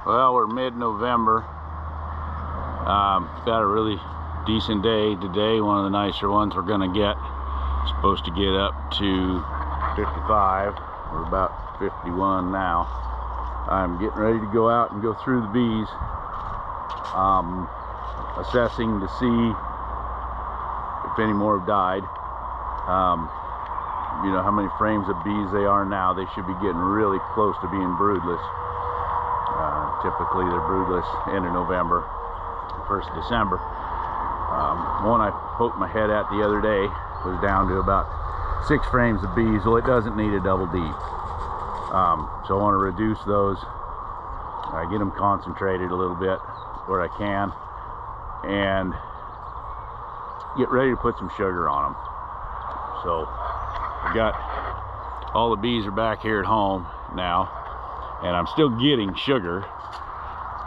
Well, we're mid-November. Got a really decent day today, one of the nicer ones we're gonna get. Supposed to get up to 55. We're about 51 now. I'm getting ready to go out and go through the bees, assessing to see if any more have died. You know how many frames of bees they are now. They should be getting really close to being broodless. Typically they're broodless end of November, 1st of December. One I poked my head at the other day was down to about 6 frames of bees. Well, it doesn't need a double deep. So I want to reduce those, get them concentrated a little bit where I can, and get ready to put some sugar on them. So I got all the bees are back here at home now, and I'm still getting sugar.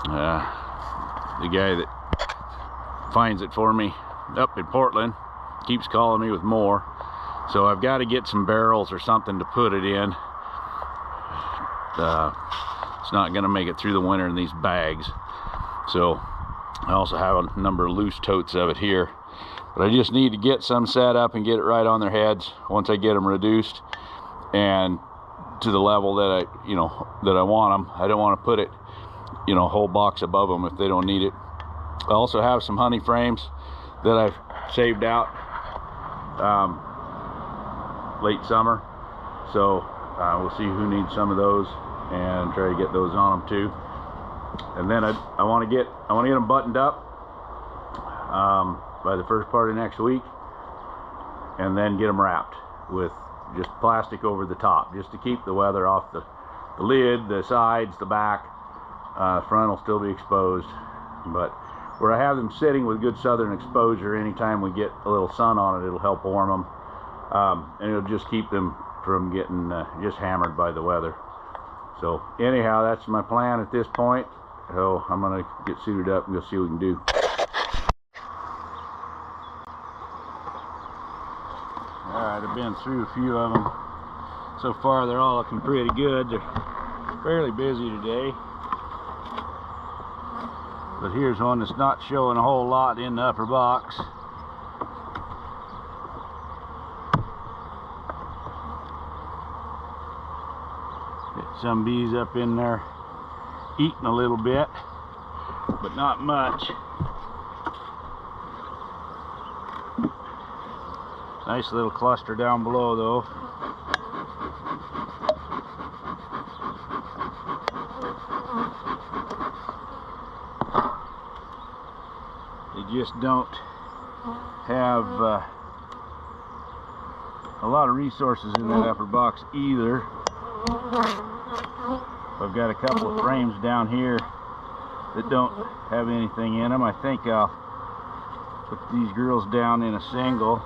The guy that finds it for me up in Portland keeps calling me with more, so I've got to get some barrels or something to put it in. It's not going to make it through the winter in these bags, so I also have a number of loose totes of it here, but I just need to get some set up and get it right on their heads once I get them reduced and to the level that I want them. I don't want to put it, a whole box above them if they don't need it. I also have some honey frames that I've saved out late summer, so we'll see who needs some of those and try to get those on them too. And then I want to get them buttoned up by the first part of next week, and then get them wrapped with just plastic over the top, just to keep the weather off the lid, the sides, the back. Front will still be exposed, but where I have them sitting with good southern exposure, anytime we get a little sun on it, it'll help warm them, and it'll just keep them from getting just hammered by the weather. So anyhow, that's my plan at this point. So I'm gonna get suited up and go see what we can do. Alright, I've been through a few of them. So far they're all looking pretty good. They're fairly busy today. But here's one that's not showing a whole lot in the upper box. Got some bees up in there eating a little bit, but not much. Nice little cluster down below though. They just don't have a lot of resources in that upper box either. I've got a couple of frames down here that don't have anything in them. I think I'll put these girls down in a single.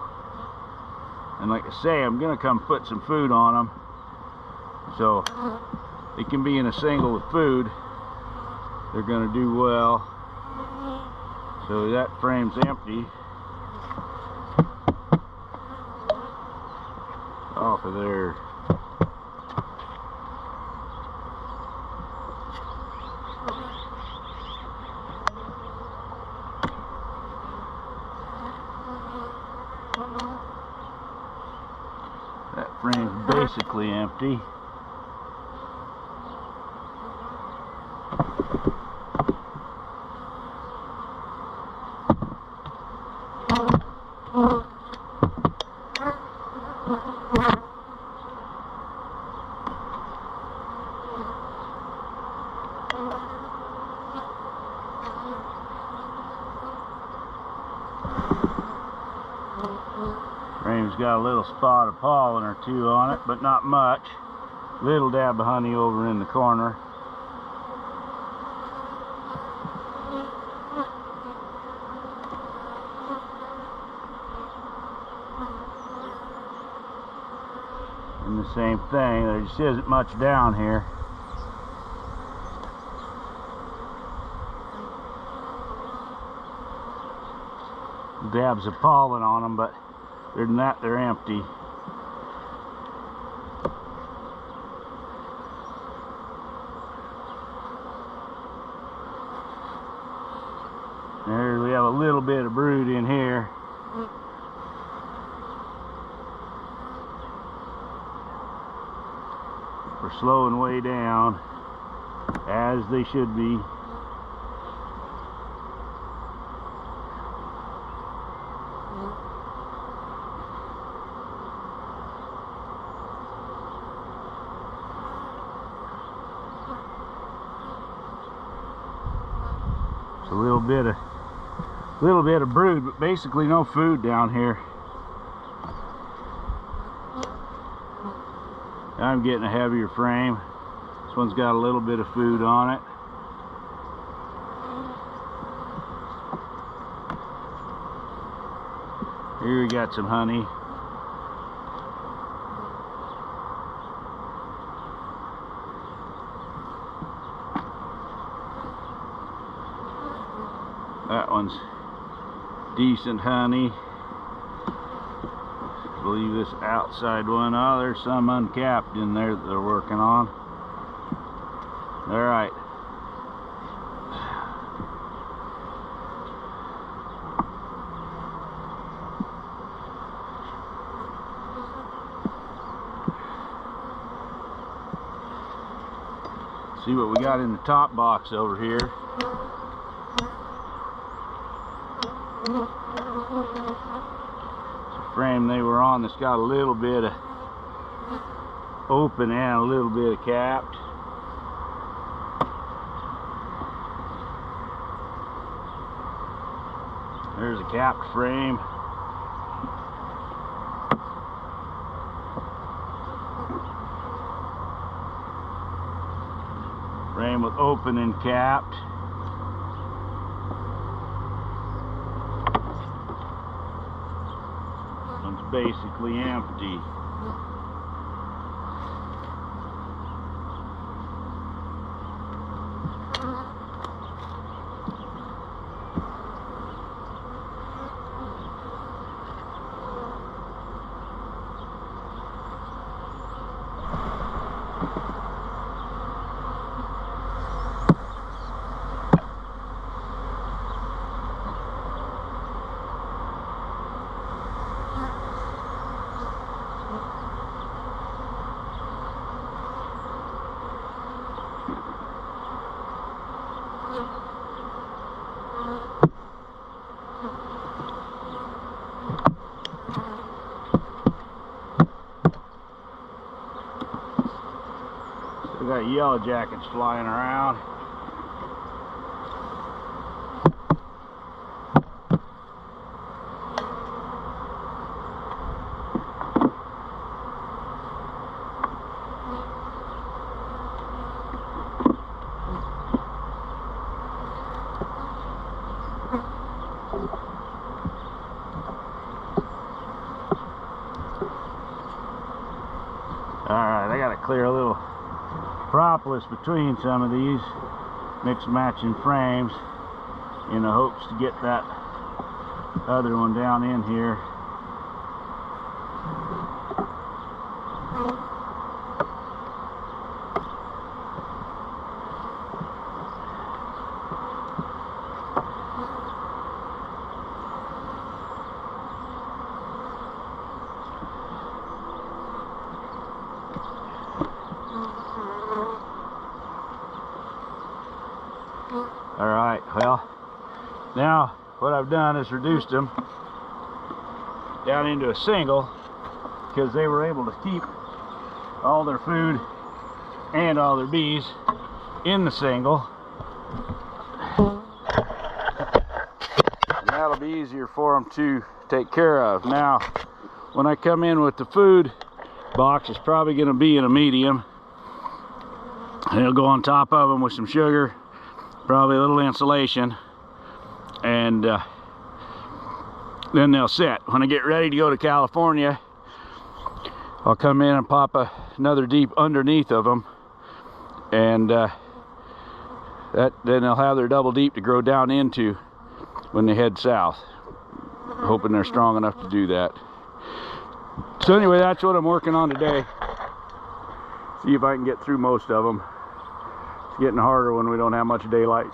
And like I say, I'm gonna come put some food on them, so they can be in a single with food. They're gonna do well. So that frame's empty. Off of there. That frame's basically empty. Frame's got a little spot of pollen or two on it, but not much. Little dab of honey over in the corner. And the same thing, there just isn't much down here. Dabs of pollen on them, but other than that, they're empty. little bit of brood in here. We're slowing way down, as they should be. It's a little bit of brood, but basically no food down here. I'm getting a heavier frame. This one's got a little bit of food on it. Here we got some honey. That one's decent honey. I believe this outside one, oh, there's some uncapped in there that they're working on. All right. See what we got in the top box over here. Frame they were on that's got a little bit of open and a little bit of capped. There's a capped frame. Frame with open and capped. Basically empty. We got yellow jackets flying around. Alright, I gotta clear a little propolis between some of these mixed matching frames in the hopes to get that other one down in here. Alright, well, now what I've done is reduced them down into a single because they were able to keep all their food and all their bees in the single. And that'll be easier for them to take care of. Now, when I come in with the food box, it's probably going to be in a medium. And it'll go on top of them with some sugar, probably a little insulation, and then they'll sit. When I get ready to go to California, I'll come in and pop another deep underneath of them, and then they'll have their double deep to grow down into when they head south. Hoping they're strong enough to do that. So anyway, that's what I'm working on today. See if I can get through most of them. It's getting harder when we don't have much daylight.